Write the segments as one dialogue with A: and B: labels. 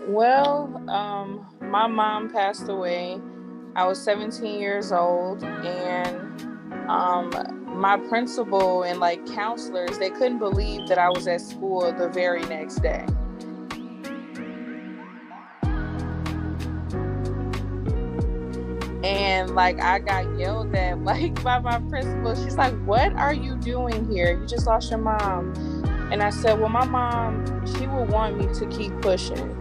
A: My mom passed away. I was 17 years old, and my principal and like counselors, they couldn't believe that I was at school the very next day. And like I got yelled at like by my principal. She's like, "What are you doing here? You just lost your mom." And I said, "Well, my mom, she would want me to keep pushing."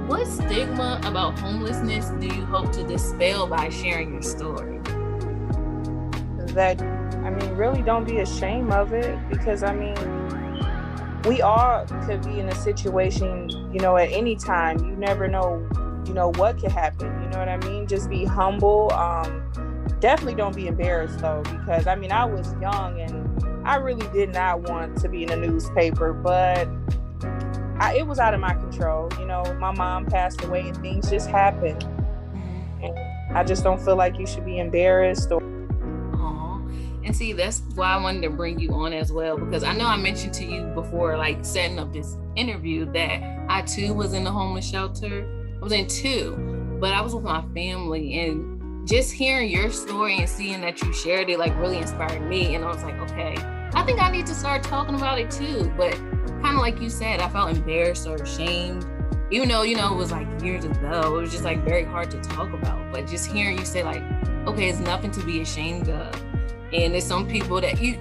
B: What stigma about homelessness do you hope to dispel by sharing your story?
A: That, really don't be ashamed of it, because we all could be in a situation, at any time. You never know, what could happen. You know what I mean? Just be humble. Definitely don't be embarrassed though, because I was young and I really did not want to be in a newspaper, but it was out of my control. My mom passed away and things just happened. And I just don't feel like you should be embarrassed.
B: And see, that's why I wanted to bring you on as well, because I know I mentioned to you before, like setting up this interview, that I too was in the homeless shelter. I was in two, but I was with my family, and just hearing your story and seeing that you shared it like really inspired me. And I was like, okay, I think I need to start talking about it too. But kind of like you said, I felt embarrassed or ashamed, even though, it was like years ago. It was just like very hard to talk about. But just hearing you say like, okay, it's nothing to be ashamed of. And there's some people that you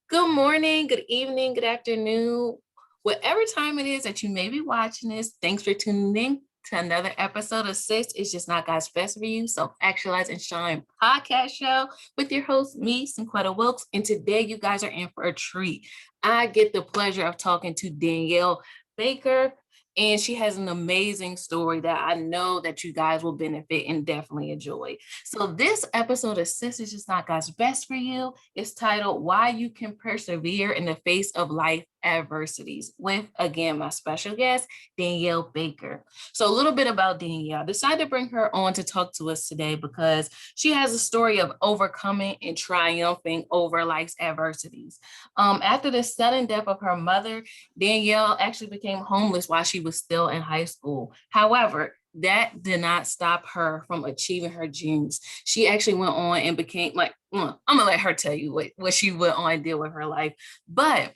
B: good morning, good evening, good afternoon, whatever time it is that you may be watching this. Thanks for tuning in to another episode of Sis It's Just Not God's Best for You, Self Actualize and Shine podcast show with your host, me, Cinquetta Wilkes. And today you guys are in for a treat. I get the pleasure of talking to Danielle Baker, and she has an amazing story that I know that you guys will benefit and definitely enjoy. So this episode of Sis It's Just Not God's Best for You is titled Why You Can Persevere in the Face of Life Adversities, with, again, my special guest, Danielle Baker. So a little bit about Danielle. I decided to bring her on to talk to us today because she has a story of overcoming and triumphing over life's adversities. After the sudden death of her mother, Danielle actually became homeless while she was still in high school. However, that did not stop her from achieving her dreams. She actually went on and became I'm gonna let her tell you what she went on and did with her life. But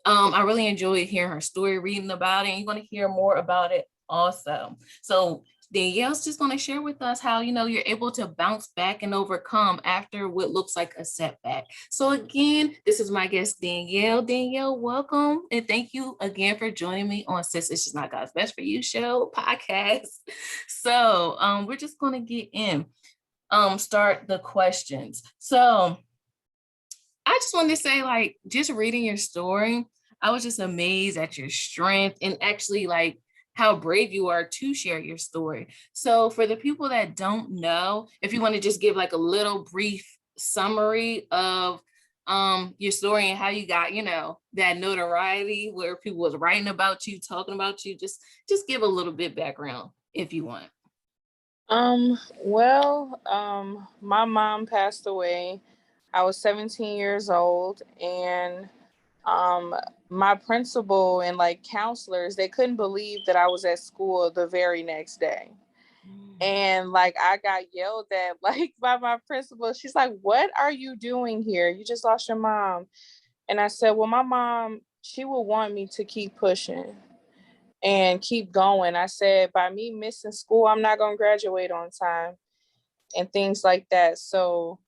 B: I really enjoyed hearing her story, reading about it, and you're going to hear more about it also. So Danielle's just going to share with us how, you're able to bounce back and overcome after what looks like a setback. So again, this is my guest, Danielle. Danielle, welcome. And thank you again for joining me on Sis It's Just Not God's Best for You show podcast. So we're just going to get in, start the questions. So I just wanted to say, like, just reading your story, I was just amazed at your strength and actually like how brave you are to share your story. So for the people that don't know, if you want to just give like a little brief summary of your story and how you got, that notoriety where people was writing about you, talking about you, just give a little bit background if you want.
A: My mom passed away. I was 17 years old, and um, my principal and like counselors, they couldn't believe that I was at school the very next day. And like I got yelled at like by my principal. She's like, "What are you doing here? You just lost your mom." And I said, "Well, my mom, she would want me to keep pushing and keep going." I said, "By me missing school, I'm not going to graduate on time," and things like that. So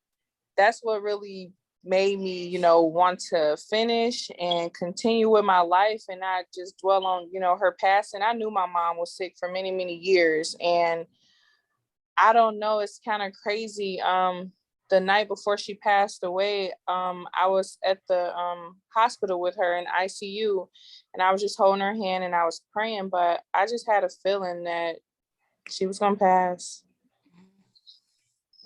A: that's what really made me, want to finish and continue with my life and not just dwell on, her passing. I knew my mom was sick for many, many years. And I don't know, it's kind of crazy. The night before she passed away, I was at the hospital with her in ICU, and I was just holding her hand and I was praying, but I just had a feeling that she was gonna pass.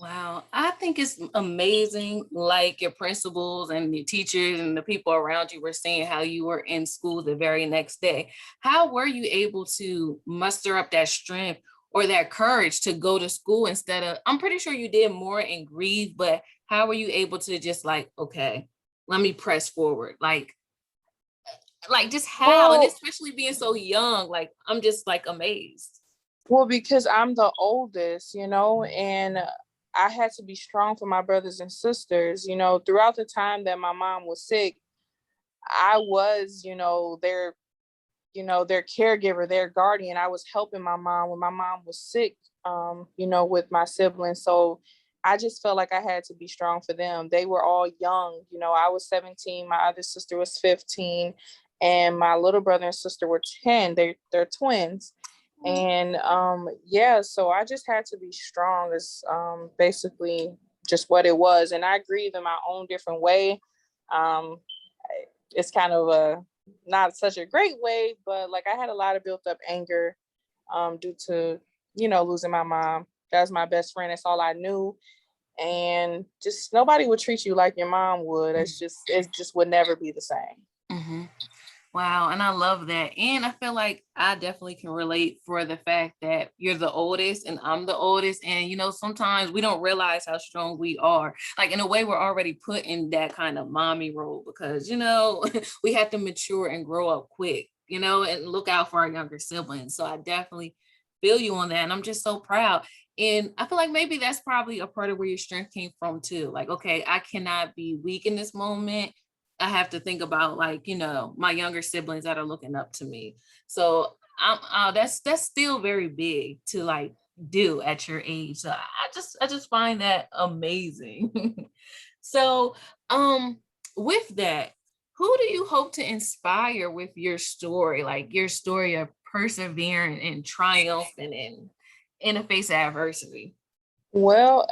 B: Wow, I think it's amazing, like your principals and your teachers and the people around you were saying how you were in school the very next day. How were you able to muster up that strength or that courage to go to school instead of, I'm pretty sure you did more and grieve, but how were you able to just like, okay, let me press forward? Like just how, and
A: Well,
B: especially being so young, like I'm just like amazed.
A: well, because I'm the oldest, and I had to be strong for my brothers and sisters. Throughout the time that my mom was sick, I was, their caregiver, their guardian. I was helping my mom when my mom was sick, with my siblings. So I just felt like I had to be strong for them. They were all young. I was 17, my other sister was 15, and my little brother and sister were 10. They're twins. And yeah, so I just had to be strong. Is basically just what it was. And I grieve in my own different way. Um, it's kind of a not such a great way, but like I had a lot of built up anger due to, losing my mom. That was my best friend. That's all I knew. And just nobody would treat you like your mom would. It just would never be the same.
B: Mm-hmm. Wow. And I love that. And I feel like I definitely can relate for the fact that you're the oldest and I'm the oldest. And, sometimes we don't realize how strong we are. Like, in a way, we're already put in that kind of mommy role because, we have to mature and grow up quick, and look out for our younger siblings. So I definitely feel you on that. And I'm just so proud. And I feel like maybe that's probably a part of where your strength came from too. Like, okay, I cannot be weak in this moment. I have to think about like, my younger siblings that are looking up to me. So that's still very big to like do at your age. So I just find that amazing. So with that, who do you hope to inspire with your story? Like your story of persevering and triumphing in the face of adversity.
A: Well,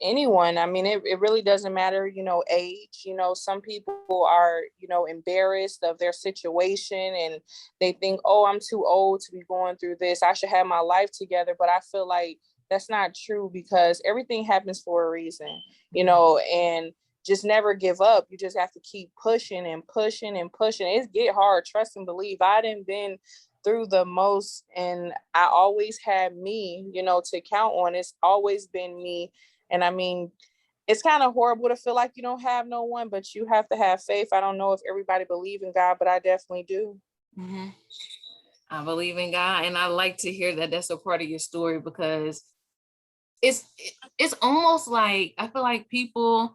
A: anyone. I mean, it really doesn't matter, age. Some people are, embarrassed of their situation and they think, oh, I'm too old to be going through this. I should have my life together. But I feel like that's not true because everything happens for a reason, and just never give up. You just have to keep pushing and pushing and pushing. It get hard. Trust and believe. I didn't been through the most, and I always had me, to count on. It's always been me. And I mean, it's kind of horrible to feel like you don't have no one, but you have to have faith. I don't know if everybody believe in God, but I definitely do.
B: Mm-hmm. I believe in God, and I like to hear that that's a part of your story because it's it's almost like I feel like people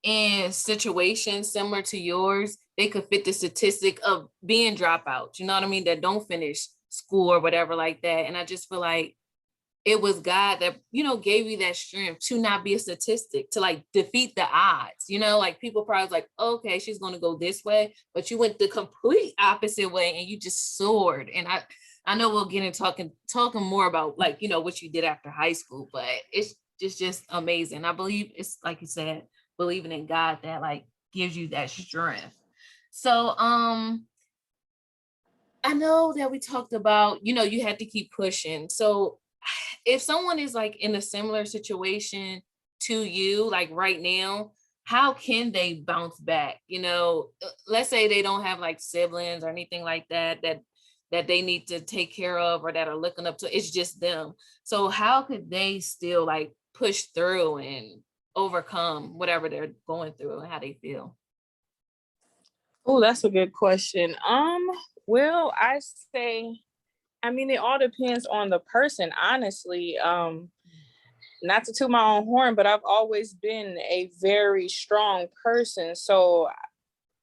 B: in situations similar to yours, they could fit the statistic of being dropouts, you know what I mean, that don't finish school or whatever like that. And I just feel like it was God that, gave you that strength to not be a statistic, to like defeat the odds, like people probably was like, okay, she's going to go this way, but you went the complete opposite way and you just soared. And I know we'll get into talking more about like, what you did after high school, but it's just amazing. I believe it's like you said, believing in God that like gives you that strength. So, I know that we talked about, you had to keep pushing. So if someone is like in a similar situation to you, like right now, how can they bounce back? Let's say they don't have like siblings or anything like that they need to take care of or that are looking up to. It's just them. So how could they still like push through and overcome whatever they're going through and how they feel?
A: Oh, that's a good question. Well, I say, I mean, it all depends on the person, honestly. Not to toot my own horn, but I've always been a very strong person. So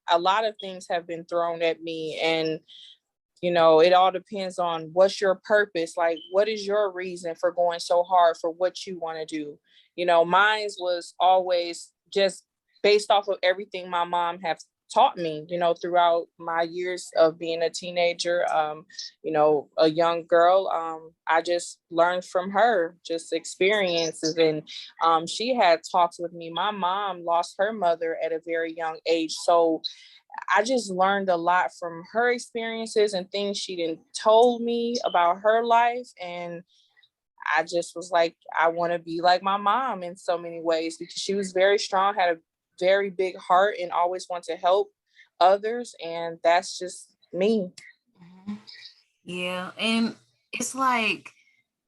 A: a lot of things have been thrown at me, and it all depends on what's your purpose. Like, what is your reason for going so hard for what you want to do? Mine was always just based off of everything my mom has taught me, throughout my years of being a teenager, a young girl. I just learned from her, just experiences. And she had talks with me. My mom lost her mother at a very young age. So I just learned a lot from her experiences and things she didn't told me about her life. And I just was like, I want to be like my mom in so many ways because she was very strong, had a very big heart, and always want to help others. And that's just me.
B: Mhm. Yeah. And it's like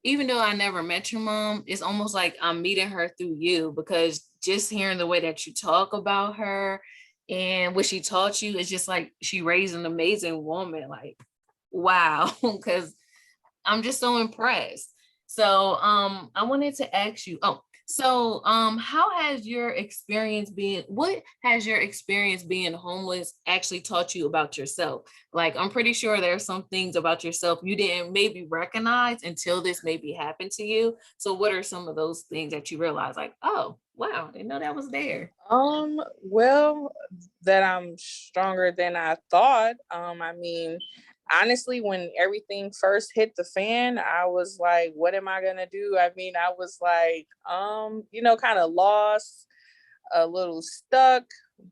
B: even though I never met your mom, it's almost like I'm meeting her through you, because just hearing the way that you talk about her and what she taught you, is just like she raised an amazing woman. Like, wow, because I'm just so impressed. So I wanted to ask you, how has your experience being, what has your experience being homeless actually taught you about yourself? Like, I'm pretty sure there are some things about yourself you didn't maybe recognize until this maybe happened to you. So what are some of those things that you realize, like, oh, wow, I didn't know that was there?
A: Well, that I'm stronger than I thought. I mean, honestly, when everything first hit the fan, I was like, what am I gonna do? I mean, I was like, kind of lost, a little stuck,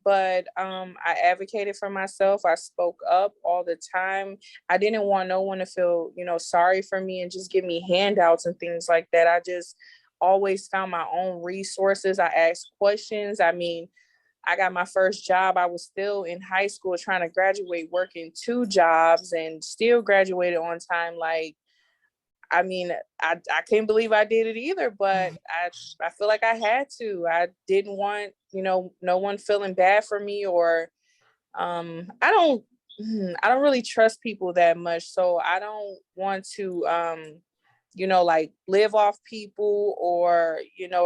A: but I advocated for myself. I spoke up all the time. I didn't want no one to feel, sorry for me and just give me handouts and things like that. I just always found my own resources. I asked questions. I mean, I got my first job. I was still in high school trying to graduate, working two jobs and still graduated on time. Like, I mean, I can't believe I did it either, but I feel like I had to. I didn't want, no one feeling bad for me, or I don't really trust people that much. So I don't want to like live off people, or,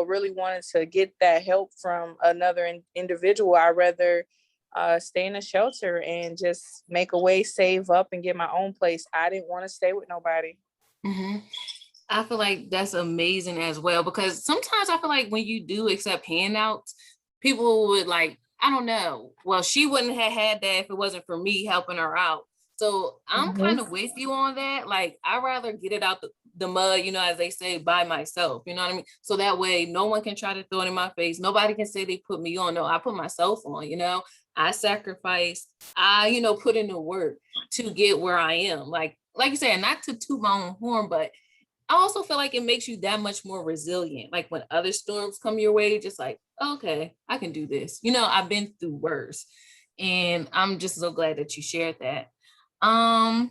A: really wanted to get that help from another individual. I rather stay in a shelter and just make a way, save up and get my own place. I didn't want to stay with nobody.
B: Mhm. I feel like that's amazing as well, because sometimes I feel like when you do accept handouts, people would like, I don't know. Well, she wouldn't have had that if it wasn't for me helping her out. So I'm
A: Mhm.
B: kind of with you on that. Like, I rather get it out the mud, as they say, by myself. You know what I mean? So that way no one can try to throw it in my face. Nobody can say they put me on. No, I put myself on. I sacrifice, put in the work to get where I am. Like you said, not to toot my own horn, but I also feel like it makes you that much more resilient. Like when other storms come your way, just like, okay, I can do this. I've been through worse. And I'm just so glad that you shared that. Um,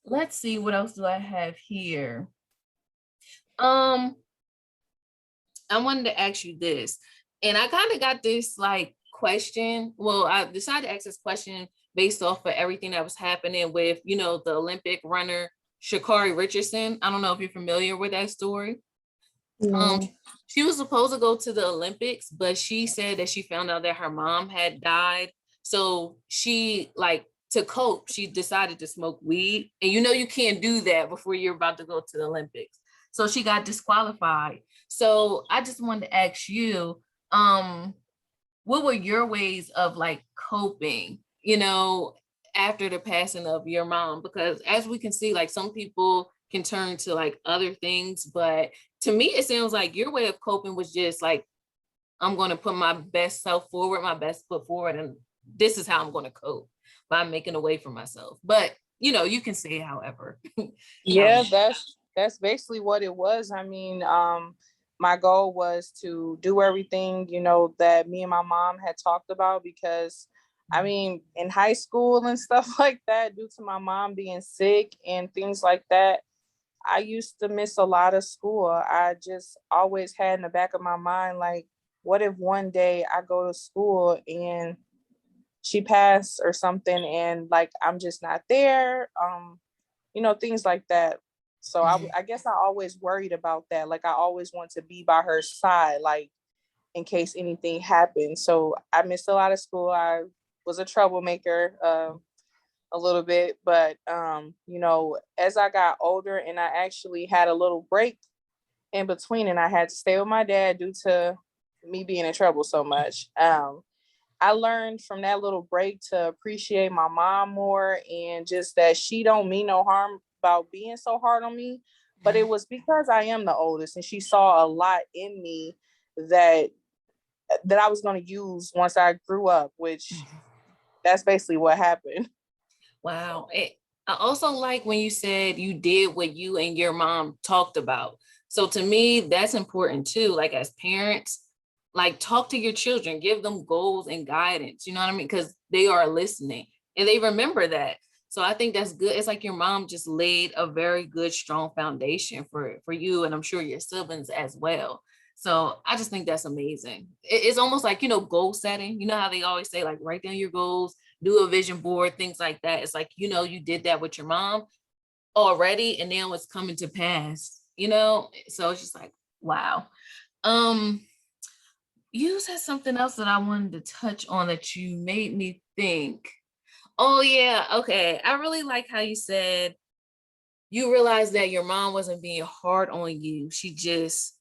B: let's see, what else do I have here? Um, I wanted to ask you this. And I kind of got this like question. Well, I decided to ask this question based off of everything that was happening with, the Olympic runner Sha'Carri Richardson. I don't know if you're familiar with that story. Um,
A: No.
B: she was supposed to go to the Olympics, but she said that she found out that her mom had died. So she, like, to cope, she decided to smoke weed. And you can't do that before you're about to go to the Olympics. So she got disqualified. So I just wanted to ask you, what were your ways of like coping, after the passing of your mom? Because as we can see, like some people can turn to like other things, but to me, it sounds like your way of coping was just like, I'm going to put my best self forward, my best foot forward, and this is how I'm going to cope by making a way for myself. But you can say however.
A: Yeah,
B: however.
A: that's basically what it was. I mean, my goal was to do everything, that me and my mom had talked about, because I mean, in high school and stuff like that, due to my mom being sick and things like that, I used to miss a lot of school. I just always had in the back of my mind, like, what if one day I go to school and she passed or something, and like I'm just not there, things like that. So
B: Mhm.
A: I guess I always worried about that. Like I always want to be by her side, like in case anything happened. So I missed a lot of school. I was a troublemaker, a little bit, but as I got older and I actually had a little break in between, and I had to stay with my dad due to me being in trouble so much. I learned from that little break to appreciate my mom more, and just that she don't mean no harm about being so hard on me. But it was because I am the oldest and she saw a lot in me that I was going to use once I grew up, which that's basically what happened.
B: Wow. I also like when you said you did what you and your mom talked about. So to me, that's important too. Like as parents, like talk to your children, give them goals and guidance. You know what I mean? Because they are listening and they remember that. So I think that's good. It's like your mom just laid a very good, strong foundation for you, and I'm sure your siblings as well. So I just think that's amazing. It's almost like, goal setting. You know how they always say, like, write down your goals, do a vision board, things like that. It's like, you did that with your mom already, and now it's coming to pass, So it's just like, wow. You said something else that I wanted to touch on that you made me think. Oh yeah, okay. I really like how you said you realized that your mom wasn't being hard on you. She just,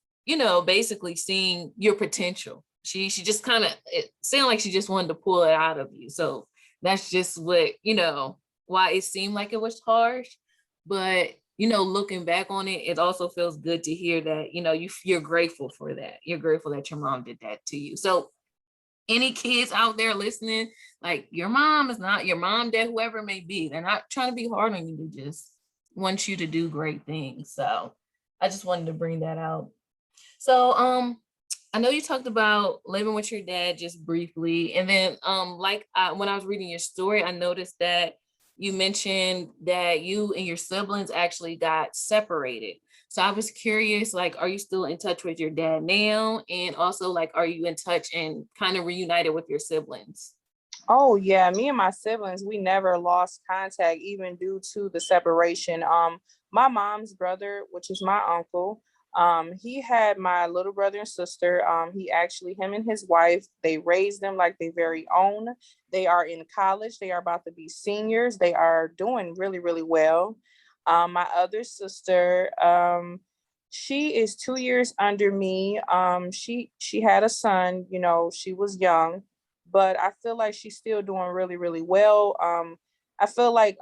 B: basically seeing your potential. She just kind of, it sounded like she just wanted to pull it out of you. So that's just what, why it seemed like it was harsh. But, looking back on it, it also feels good to hear that, you're grateful for that. You're grateful that your mom did that to you. So any kids out there listening, like, your mom is not your mom, dad, whoever it may be, they're not trying to be hard on you. They just want you to do great things. So I just wanted to bring that out. So I know you talked about living with your dad just briefly, and then when I was reading your story, I noticed that you mentioned that you and your siblings actually got separated. So I was curious, like, are you still in touch with your dad now? And also, like, are you in touch and kind of reunited with your siblings?
A: Oh yeah, me and my siblings, we never lost contact even due to the separation. My mom's brother, which is my uncle, he had my little brother and sister. Him and his wife, they raised them like their very own. They are in college. They are about to be seniors. They are doing really, really well. My other sister, she is 2 years under me. She had a son, she was young, but I feel like she's still doing really, really well. I feel like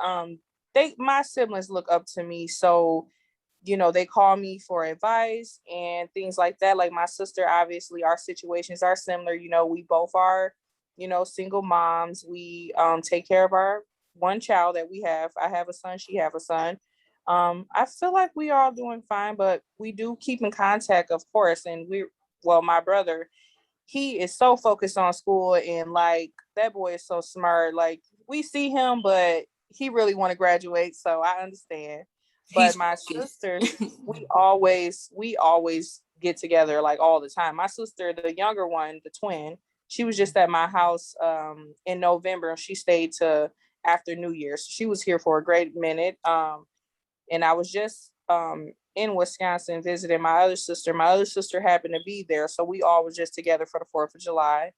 A: my siblings look up to me. So, they call me for advice and things like that. Like my sister, obviously our situations are similar. We both are, single moms. We take care of our one child that we have. I have a son, she have a son. I feel like we are all doing fine, but we do keep in contact, of course. And my brother, he is so focused on school, and like that boy is so smart. Like we see him, but he really want to graduate, so I understand. But
B: He's
A: my
B: focused.
A: sisters, we always get together like all the time. My sister, the younger one, the twin, she was just at my house in November, and she stayed to after New Year's. She was here for a great minute. And I was just in Wisconsin visiting my other sister. My other sister happened to be there, so we all was just together for the 4th of July.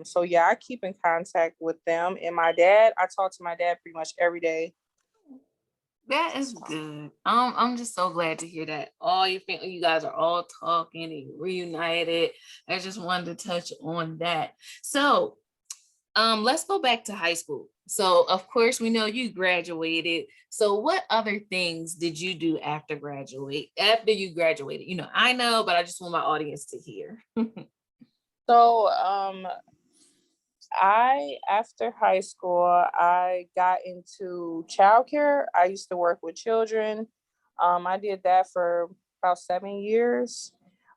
A: So yeah, I keep in contact with them. And my dad, I talk to my dad pretty much every day.
B: That is good. I'm just so glad to hear that all your family, you guys are all talking and reunited. I just wanted to touch on that. So, let's go back to high school. So, of course, we know you graduated. So, what other things did you do after you graduated? I know, but I just want my audience to hear.
A: So I after high school, I got into childcare. I used to work with children. I did that for about 7 years.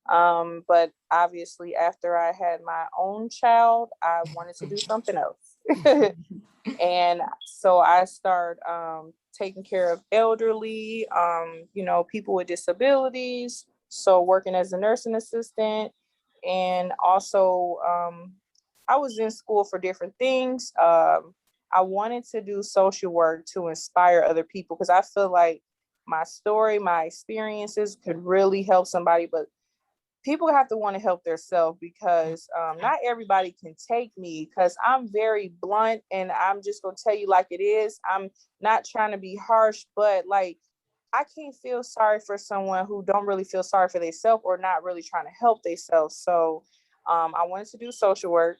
A: But obviously, after I had my own child, I wanted to do something else. And so I started taking care of elderly, people with disabilities. So working as a nursing assistant, and also I was in school for different things. I wanted to do social work to inspire other people because I feel like my story, my experiences could really help somebody, but people have to want to help themselves because not everybody can take me because I'm very blunt and I'm just going to tell you like it is. I'm not trying to be harsh, but like I can't feel sorry for someone who don't really feel sorry for themselves or not really trying to help themselves. So I wanted to do social work.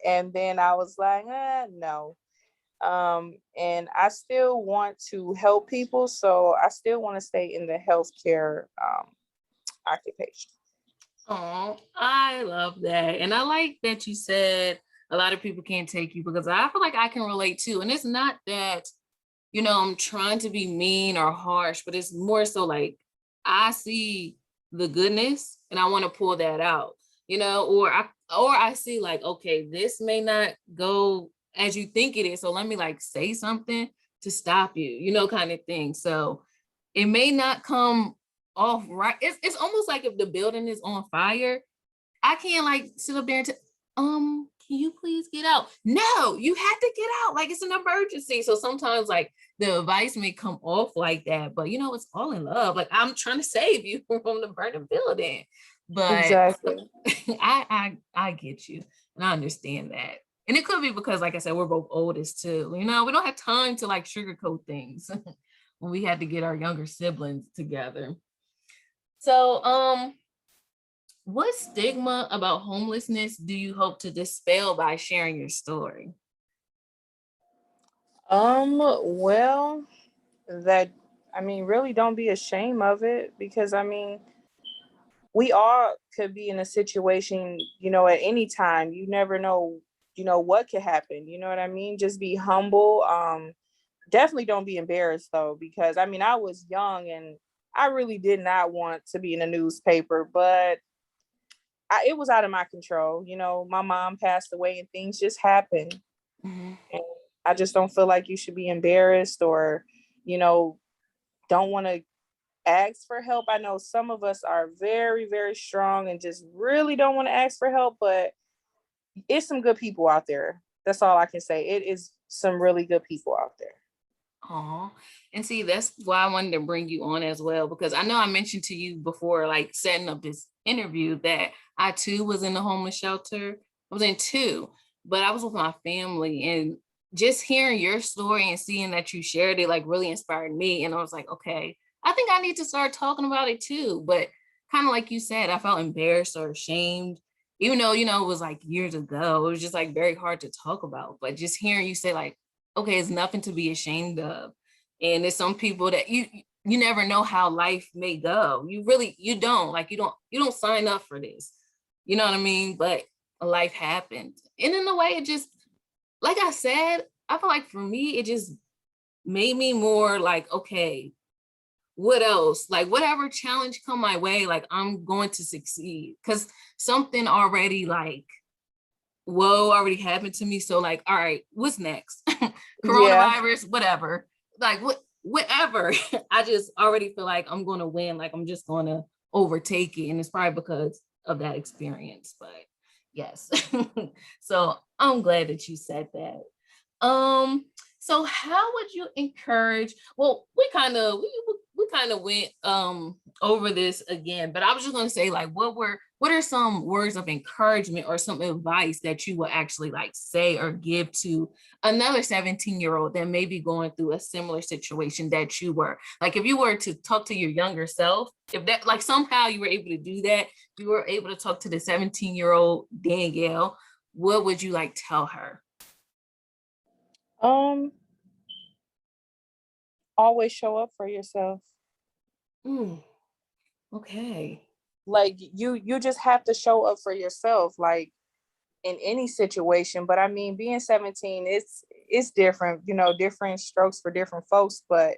A: And then I was like, no. And I still want to help people. So I still want to stay in the healthcare occupation.
B: Oh, I love that. And I like that you said a lot of people can't take you because I feel like I can relate too. And it's not that, I'm trying to be mean or harsh, but it's more so like I see the goodness and I want to pull that out, or I see like, okay, this may not go as you think it is. So let me like say something to stop you, you know, kind of thing. So it may not come off right. It's almost like if the building is on fire, I can't like sit up there and can you please get out? No, you have to get out. Like it's an emergency. So sometimes like the advice may come off like that, but you know, it's all in love. Like I'm trying to save you from the burning building. But
A: Exactly.
B: I get you and I understand that. And it could be because, like I said, we're both oldest too. You know, we don't have time to like sugarcoat things when we had to get our younger siblings together. So, what stigma about homelessness do you hope to dispel by sharing your story?
A: Well, that I mean, really don't be ashamed of it because I mean, we all could be in a situation, at any time. You never know, what could happen. You know what I mean? Just be humble. Definitely don't be embarrassed though, because I mean, I was young and I really did not want to be in a newspaper, but it was out of my control. My mom passed away and things just happened.
B: Mhm.
A: And I just don't feel like you should be embarrassed or, you know, don't want to ask for help. I know some of us are very, very strong and just really don't want to ask for help, but it's some good people out there. That's all I can say. It is some really good people out there.
B: Aw. And see, that's why I wanted to bring you on as well, because I know I mentioned to you before, like setting up this interview, that I too was in the homeless shelter. I was in two, but I was with my family. And just hearing your story and seeing that you shared it, like really inspired me. And I was like, okay, I think I need to start talking about it too. But kind of like you said, I felt embarrassed or ashamed, even though, it was like years ago. It was just like very hard to talk about. But just hearing you say, like, okay, it's nothing to be ashamed of. And there's some people that you never know how life may go. You don't like you don't sign up for this. You know what I mean? But life happened. And in a way, it just, like I said, I feel like for me, it just made me more like, okay, what else? Like whatever challenge come my way, like I'm going to succeed. Cause something already like whoa already happened to me. So like, all right, what's next?
A: Yeah.
B: Coronavirus, whatever. Like whatever. I just already feel like I'm gonna win. Like I'm just gonna overtake it. And it's probably because of that experience. But yes. So I'm glad that you said that. Um, so how would you encourage? Well, we kind of went over this again, but I was just gonna say, like, what are some words of encouragement or some advice that you would actually like say or give to another 17-year-old that may be going through a similar situation that you were? Like if you were to talk to your younger self, if that like somehow you were able to do that, you were able to talk to the 17-year-old Danielle, what would you like tell her?
A: Um, Always show up for yourself.
B: Mm, okay.
A: Like you just have to show up for yourself, like in any situation. But I mean, being 17, it's different, different strokes for different folks. But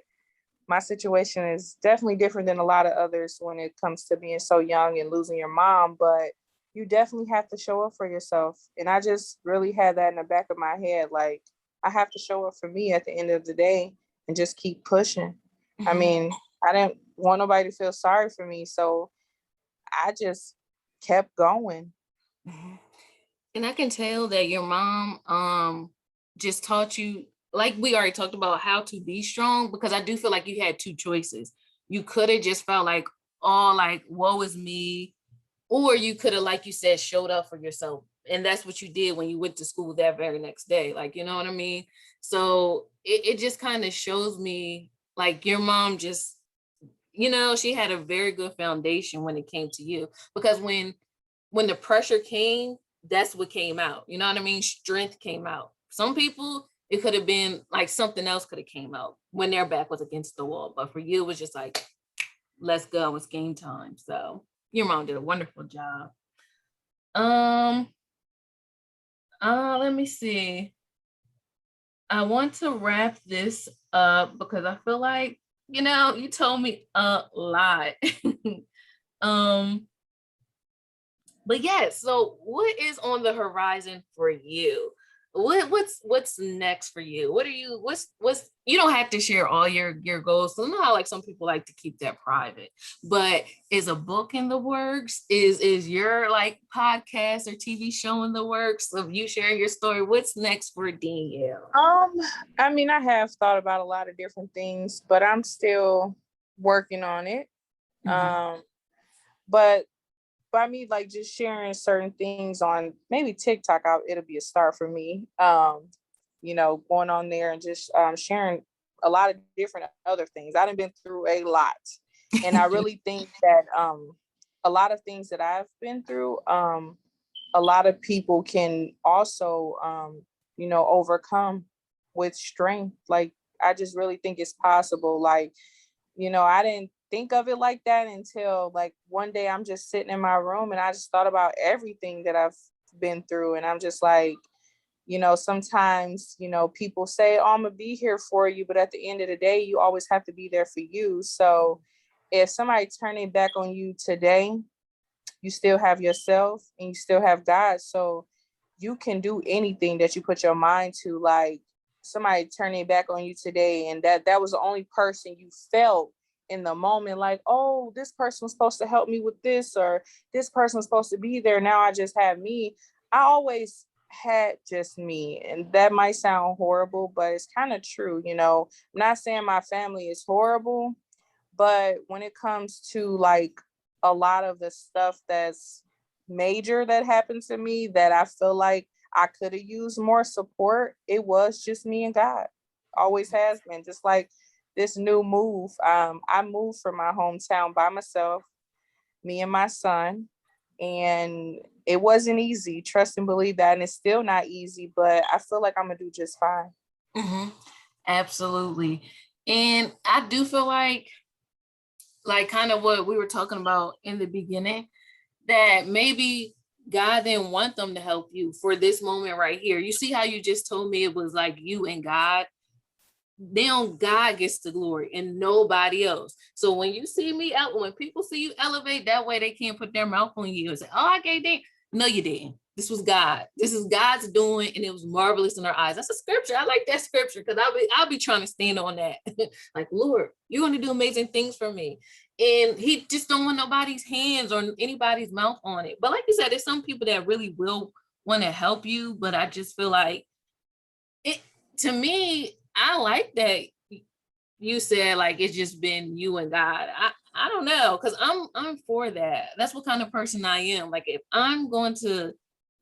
A: my situation is definitely different than a lot of others when it comes to being so young and losing your mom. But you definitely have to show up for yourself. And I just really had that in the back of my head. Like I have to show up for me at the end of the day and just keep pushing. I
B: Mhm,
A: mean, I didn't want nobody to feel sorry for me. So I just kept going.
B: mhm. And I can tell that your mom just taught you, like we already talked about, how to be strong, because I do feel like you had two choices. You could have just felt like, oh, like woe is me, or you could have, like you said, showed up for yourself. And that's what you did when you went to school that very next day. Like, you know what I mean? So it just kind of shows me like your mom just, she had a very good foundation when it came to you. Because when the pressure came, that's what came out. You know what I mean? Strength came out. Some people, it could have been like something else could have came out when their back was against the wall. But for you, it was just like, let's go, it's game time. So your mom did a wonderful job. Um, let me see. I want to wrap this up because I feel like, you told me a lot. um, but yeah, so what is on the horizon for you? what's next for you? What are you, what's you don't have to share all your goals. So I know how like some people like to keep that private, but is a book in the works? Is your like podcast or TV show in the works of you sharing your story? What's next for Danielle?
A: Um, I mean, I have thought about a lot of different things, but I'm still working on it.
B: Mhm.
A: Um, but by me like just sharing certain things on maybe TikTok, it'll be a start for me. Going on there and just sharing a lot of different other things. I've been through a lot, and I really think that a lot of things that I've been through, a lot of people can also overcome with strength. Like I just really think it's possible. Like I didn't think of it like that until like one day I'm just sitting in my room and I just thought about everything that I've been through. And I'm just like, sometimes, people say, oh, I'm gonna be here for you. But at the end of the day, you always have to be there for you. So if somebody turning back on you today, you still have yourself and you still have God. So you can do anything that you put your mind to. Like somebody turning back on you today, and that was the only person you felt in the moment, like, oh, this person was supposed to help me with this, or this person was supposed to be there. Now I just have me. I always had just me. And that might sound horrible, but it's kind of true. I'm not saying my family is horrible, but when it comes to like a lot of the stuff that's major that happened to me that I feel like I could have used more support, it was just me and God. Always has been. Just like this new move. I moved from my hometown by myself, me and my son. And it wasn't easy. Trust and believe that. And it's still not easy, but I feel like I'm gonna do just fine.
B: Mm-hmm. Absolutely. And I do feel like kind of what we were talking about in the beginning, that maybe God didn't want them to help you for this moment right here. You see how you just told me it was like you and God? Now God gets the glory and nobody else. So when you see me out, when people see you elevate, that way they can't put their mouth on you and say, oh, I gave that. No, you didn't. This was God. This is God's doing, and it was marvelous in our eyes. That's a scripture. I like that scripture because I'll be trying to stand on that. Like, Lord, you're going to do amazing things for me. And he just don't want nobody's hands or anybody's mouth on it. But like you said, there's some people that really will want to help you. But I just feel like it, to me, I like that you said like it's just been you and God. I don't know, because I'm for that. That's what kind of person I am. Like if I'm going to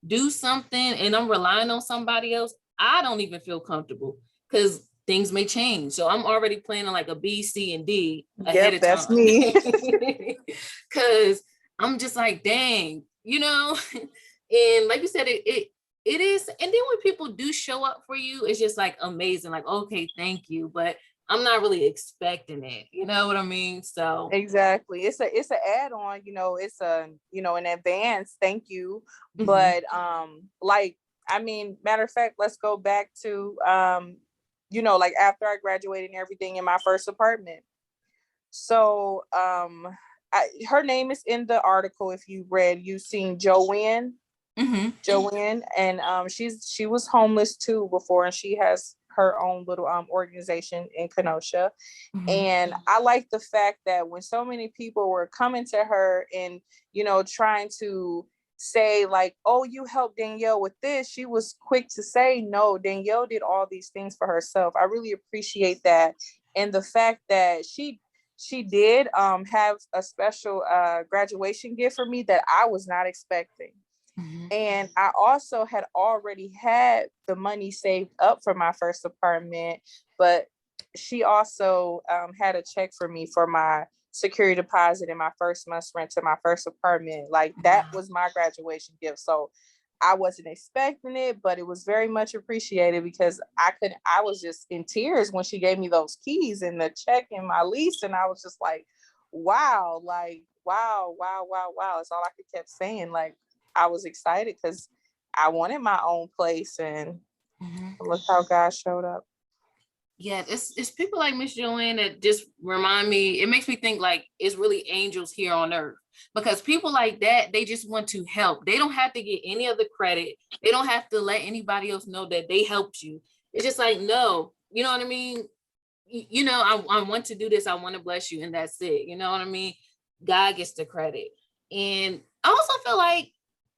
B: do something and I'm relying on somebody else, I don't even feel comfortable because things may change. So I'm already planning like a B, C, and D ahead
A: Yep,
B: of
A: that's
B: time.
A: me.
B: Cause I'm just like, dang, you know? And like you said, it is. And then when people do show up for you, it's just like amazing. Like, okay, thank you. But I'm not really expecting it. You know what I mean? So
A: Exactly. It's an add-on, it's a, an advance thank you.
B: mhm.
A: But like, I mean, matter of fact, let's go back to like after I graduated and everything in my first apartment. So her name is in the article. If you've seen Joanne.
B: Mhm.
A: Joanne, and she was homeless too before, and she has her own little organization in Kenosha.
B: Mhm.
A: And I like the fact that when so many people were coming to her and trying to say like, oh, you helped Danielle with this, she was quick to say, no, Danielle did all these things for herself. I really appreciate that. And the fact that she did have a special graduation gift for me that I was not expecting.
B: Mhm.
A: And I also had already had the money saved up for my first apartment, but she also had a check for me for my security deposit and my first month's rent to my first apartment. Like that
B: Wow.
A: was my graduation gift. So I wasn't expecting it, but it was very much appreciated because I was just in tears when she gave me those keys and the check and my lease. And I was just like, wow, like, wow, wow, wow, wow. That's all I could kept saying. Like, I was excited because I wanted my own place, and
B: Mhm.
A: look how God showed up.
B: Yeah, it's people like Miss Joanne that just remind me. It makes me think like it's really angels here on earth. because people like that, they just want to help. They don't have to get any of the credit. They don't have to let anybody else know that they helped you. It's just like, no, you know what I mean? You know, I want to do this. I want to bless you. And that's it. You know what I mean? God gets the credit. And I also feel like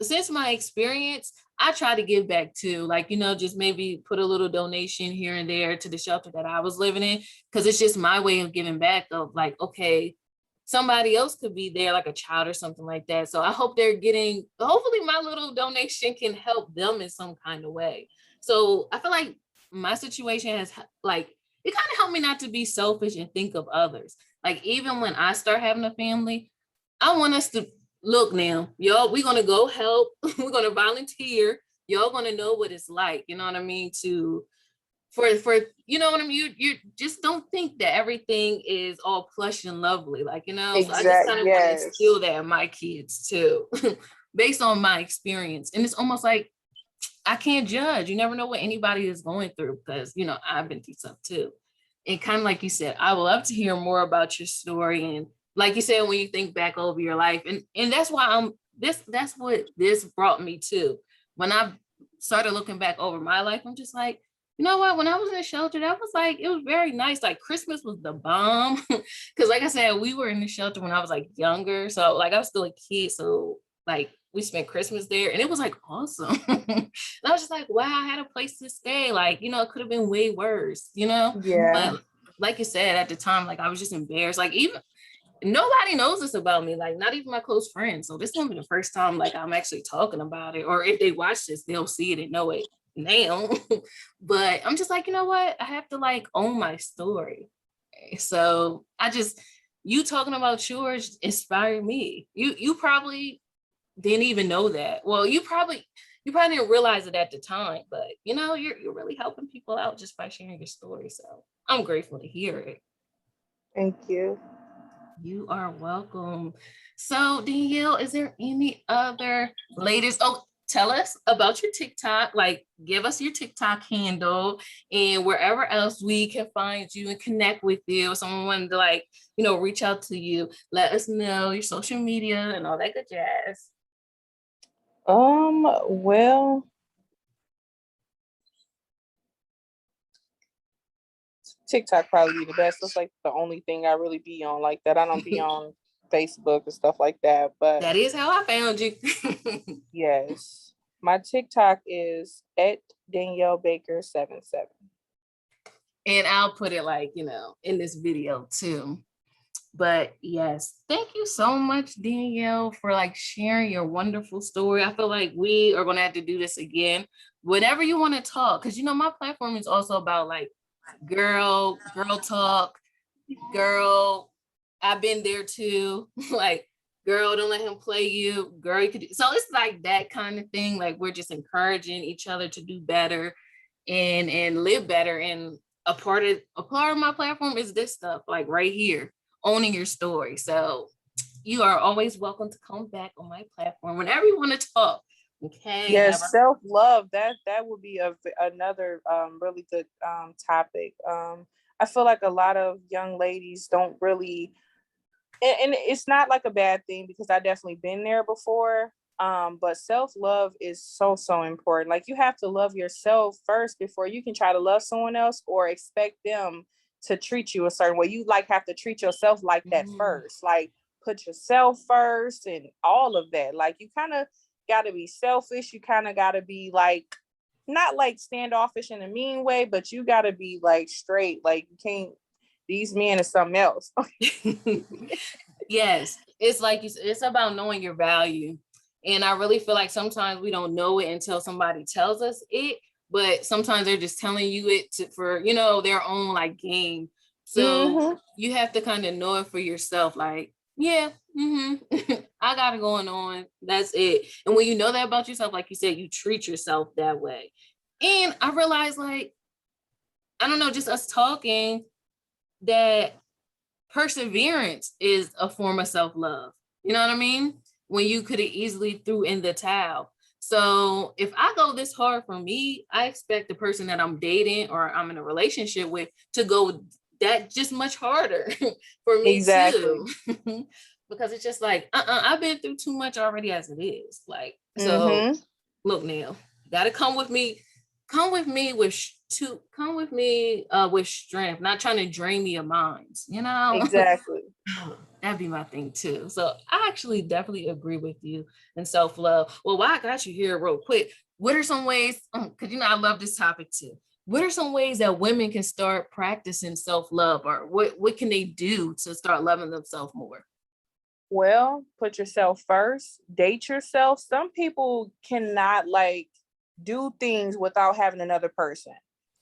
B: since my experience, I try to give back too. Like, you know, just maybe put a little donation here and there to the shelter that I was living in. Cause it's just my way of giving back of like, okay, somebody else could be there, like a child or something like that. So I hope they're getting, hopefully my little donation can help them in some kind of way. So I feel like my situation has like, it kind of helped me not to be selfish and think of others. Like even when I start having a family, I want us to look now, y'all, we're gonna go help, we're gonna volunteer, y'all gonna know what it's like, you know what I mean, to for you know what I mean, you just don't think that everything is all plush and lovely, like, you know. So I just kind of want to instill that in my kids too, based on my experience. And it's almost like I can't judge. You never know what anybody is going through, because, you know, I've been through stuff too. And kind of like you said, I would love to hear more about your story. And like you said, when you think back over your life, and that's why that's what this brought me to. When I started looking back over my life, I'm just like, you know what? When I was in the shelter, that was like, it was very nice. Like Christmas was the bomb. Cause like I said, we were in the shelter when I was like younger. So like I was still a kid. So like we spent Christmas there and it was like awesome. And I was just like, wow, I had a place to stay. Like, you know, it could have been way worse, you know?
A: Yeah.
B: But like you said, at the time, like I was just embarrassed. Like even nobody knows this about me, like not even my close friends. So this won't be the first time like I'm actually talking about it. Or if they watch this, they'll see it and know it now. But I'm just like, you know what? I have to like own my story. So you talking about yours inspired me. You probably didn't even know that. Well, you probably didn't realize it at the time, but you know, you're really helping people out just by sharing your story. So I'm grateful to hear it.
A: Thank you.
B: You are welcome. So Danielle, is there any other latest? Oh, tell us about your TikTok. Like, give us your TikTok handle and wherever else we can find you and connect with you. If someone wanted to like, you know, reach out to you, let us know your social media and all that good jazz.
A: Well, TikTok probably be the best. That's like the only thing I really be on like that. I don't be on Facebook and stuff like that. But
B: that is how I found you.
A: yes, my TikTok is at Danielle Baker 77.
B: And I'll put it like, you know, in this video too. But yes, thank you so much, Danielle, for like sharing your wonderful story. I feel like we are gonna have to do this again whenever you want to talk, because you know my platform is also about like girl talk, girl, I've been there too. Like, girl, don't let him play you. Girl, you could do. So it's like that kind of thing. Like we're just encouraging each other to do better and live better. And a part of my platform is this stuff, like right here, owning your story. So you are always welcome to come back on my platform whenever you want to talk. Okay.
A: Yes, self-love. That would be another really good topic. I feel like a lot of young ladies don't really, and it's not like a bad thing because I definitely been there before. But self-love is so important. Like you have to love yourself first before you can try to love someone else or expect them to treat you a certain way. You like have to treat yourself like that first. Like put yourself first and all of that. Like you kind of got to be selfish. You kind of got to be like, not like standoffish in a mean way, but you got to be like straight. Like you can't, these men is something else.
B: Yes, it's like it's about knowing your value. And I really feel like sometimes we don't know it until somebody tells us it, but sometimes they're just telling you it for, you know, their own like game. So you have to kind of know it for yourself. Like, yeah, I got it going on. That's it. And when you know that about yourself, like you said, you treat yourself that way. And I realized, like, I don't know, just us talking, that perseverance is a form of self-love. You know what I mean? When you could have easily threw in the towel. So if I go this hard for me, I expect the person that I'm dating or I'm in a relationship with to go that just much harder for me too. because it's just like, I've been through too much already as it is. Like, so
A: Mm-hmm.
B: look now, you gotta come with me. Come with me with strength, not trying to drain me of minds, you know?
A: Exactly.
B: That'd be my thing too. So I actually definitely agree with you in self-love. Well, while I got you here real quick, what are some ways, because I love this topic too. What are some ways that women can start practicing self-love, or what can they do to start loving themselves more?
A: Well, put yourself first, date yourself. Some people cannot like do things without having another person.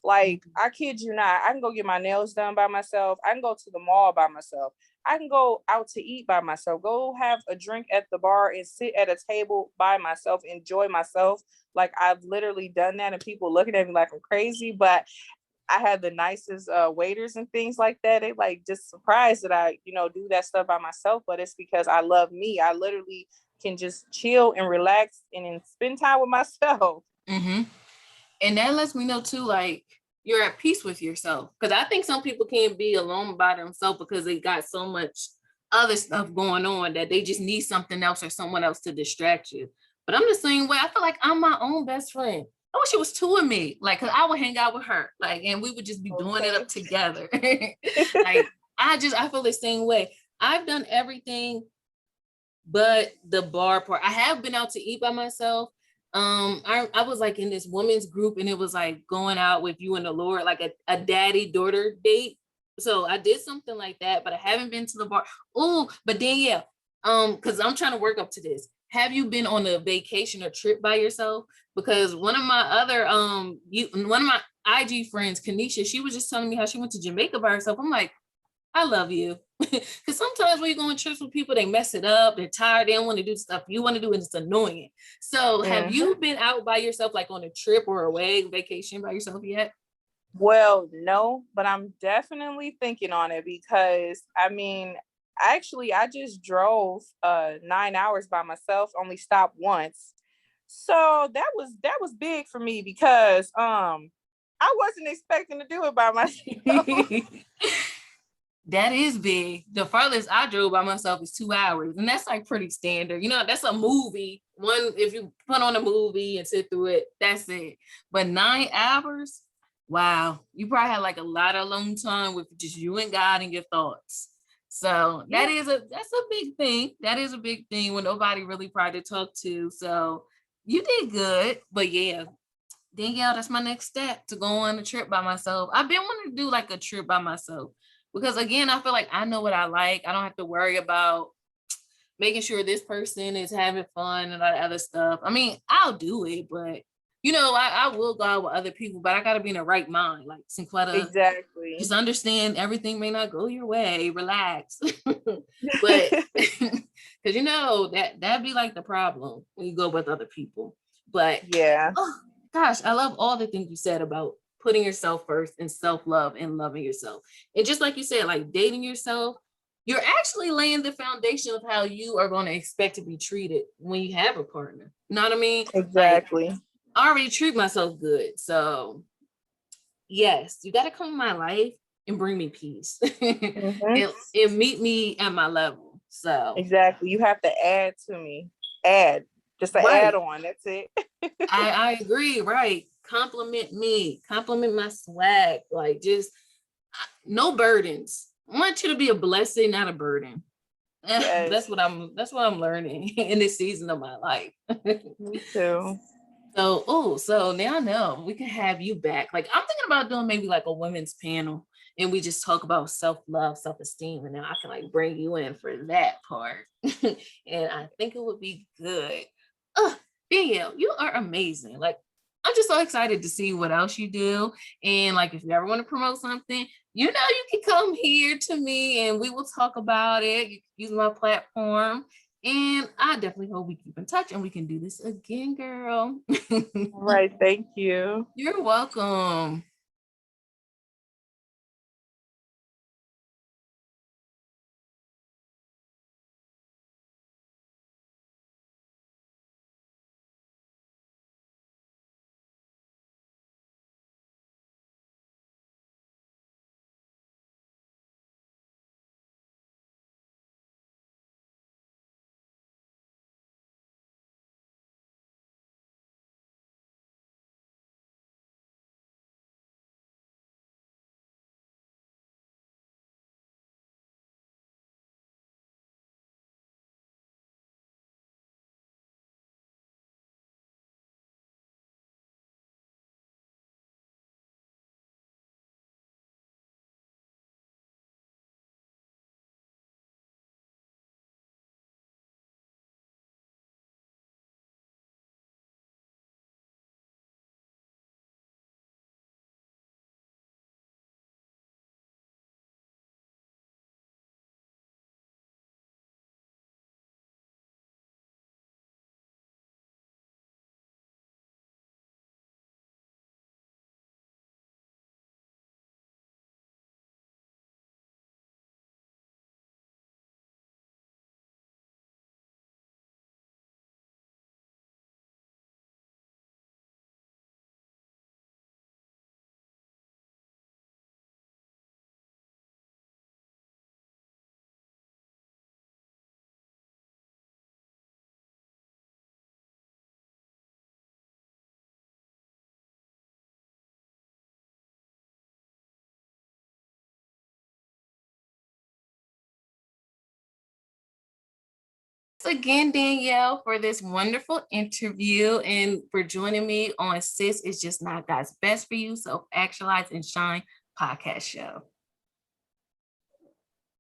A: Like, I kid you not, I can go get my nails done by myself. I can go to the mall by myself. I can go out to eat by myself, go have a drink at the bar and sit at a table by myself, enjoy myself. Like, I've literally done that and people looking at me like I'm crazy, but I had the nicest waiters and things like that. They like just surprised that I, do that stuff by myself. But it's because I love me. I literally can just chill and relax and spend time with myself.
B: Mm-hmm. And that lets me know too, like, you're at peace with yourself. Because I think some people can't be alone by themselves because they got so much other stuff going on that they just need something else or someone else to distract you. But I'm the same way. I feel like I'm my own best friend. I wish it was two of me, like, because I would hang out with her, like, and we would just be doing it
A: Okay.
B: up together. Like, I feel the same way. I've done everything but the bar part. I have been out to eat by myself. I was like in this women's group, and it was like going out with you and the Lord, like a daddy daughter date. So I did something like that, but I haven't been to the bar. Oh, but then yeah, because I'm trying to work up to this. Have you been on a vacation or trip by yourself? Because one of my other one of my IG friends, Kanisha, she was just telling me how she went to Jamaica by herself. I'm like, I love you. Because sometimes when you go on trips with people, they mess it up. They're tired. They don't want to do stuff you want to do, and it's annoying. So, have you been out by yourself, like on a trip or away vacation by yourself yet?
A: Well, no, but I'm definitely thinking on it because I mean, actually, I just drove 9 hours by myself, only stopped once. So that was big for me because I wasn't expecting to do it by myself.
B: That is big. The farthest I drove by myself is 2 hours, and that's like pretty standard. That's a movie. One, if you put on a movie and sit through it, that's it. But 9 hours, wow, you probably had like a lot of alone time with just you and God and your thoughts. So
A: Yeah.
B: that's a big thing. That is a big thing when nobody really tried to talk to. So you did good, but yeah, Danielle, that's my next step, to go on a trip by myself. I've been wanting to do like a trip by myself because, again, I feel like I know what I like. I don't have to worry about making sure this person is having fun and all that other stuff. I mean, I'll do it, but I will go out with other people, but I gotta be in the right mind. Like Cinquetta,
A: Exactly.
B: just understand everything may not go your way. Relax. But because that'd be like the problem when you go with other people. But
A: Yeah.
B: oh gosh, I love all the things you said about putting yourself first and self-love and loving yourself. And just like you said, like dating yourself, you're actually laying the foundation of how you are going to expect to be treated when you have a partner. You know what I mean? Like,
A: Exactly.
B: I already treat myself good. So yes, you got to come in my life and bring me peace.
A: Hmm.
B: it meet me at my level. So
A: Exactly. You have to add to me. Add. Just an add
B: right.
A: on. That's it.
B: I agree, right. Compliment me, compliment my swag, like just no burdens. I want you to be a blessing, not a burden.
A: Yes.
B: That's what I'm learning in this season of my life.
A: Me too.
B: So now I know we can have you back. Like, I'm thinking about doing maybe like a women's panel, and we just talk about self-love, self-esteem, and now I can like bring you in for that part. And I think it would be good. Danielle, you are amazing. Like, I'm just so excited to see what else you do. And like, if you ever want to promote something, you can come here to me and we will talk about it. You can use my platform. And I definitely hope we keep in touch and we can do this again, girl.
A: All right. Thank you.
B: You're welcome. Thanks again, Danielle, for this wonderful interview and for joining me on Sis Is Just Not God's Best for You, Self Actualize and Shine podcast show.